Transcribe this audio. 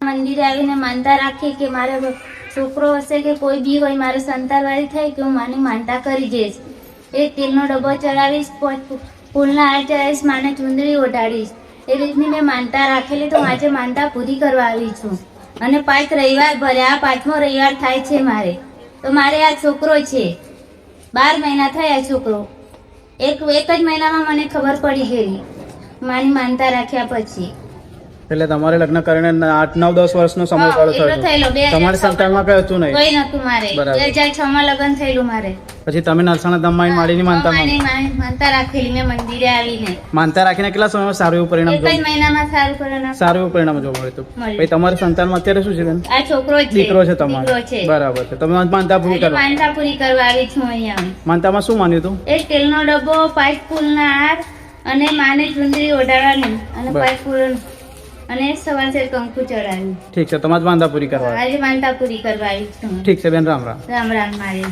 મંદિરે આવીને માનતા રાખી કે મારે છોકરો હશે કે કોઈ બી હોય મારે સંતાનવાળી થાય કે હું માની માનતા કરી દઈશ. એક તેલનો ડબ્બો ચડાવીશ, ફૂલના હાર ચડાવીશ, માને ચુંદડી ઓઢાડીશ. એ રીતની મેં માનતા રાખેલી, તો આજે માનતા પૂરી કરવા આવી છું. અને 5 રવિવાર ભર્યા, 5મો રવિવાર થાય છે મારે. તો મારે આ છોકરો છે, 12 મહિના થયા છોકરો. એક જ મહિનામાં મને ખબર પડી ગયેલી મારી માનતા રાખ્યા પછી. એટલે તમારે લગ્ન કરીને 8, 9, 10 વર્ષનો સમયગાળો થયો. તમારી સંતાનમાં કઈ હતું નહીં? કોઈ નતું મારે. 2006 માં લગ્ન થયેલું મારે. પછી તમે નરસાણા ધામમાં માડીની માનતા માનતા રાખેલી મેં મંદિરે આવીને. માનતા રાખીને કેટલા સમયમાં સારું એવું પરિણામ? 1 જ મહિનામાં સારું એવું પરિણામ જોવા મળ્યું હતું. પછી તમારા સંતાનમાં અત્યારે શું છે બેન? આ છોકરો છે, દીકરો છે તમારો. બરાબર છે. તમે માનતા પૂરી કરવા? માનતા પૂરી કરવા આવી છું અહીંયા. માનતામાં શું માન્યું હતું? એક તેલનો ડબ્બો, 5 ફૂલના હાર અને માને ચુંદડી ઓઢાડવાની અને 5 ફૂલ અને સવારે કંકુ ચડાવ્યું. ઠીક છે. તમારે માનતા પૂરી કરવા? આજે માનતા પૂરી કરવા આવી છું. ઠીક છે બેન. રામ રામ. રામ રામ મારે.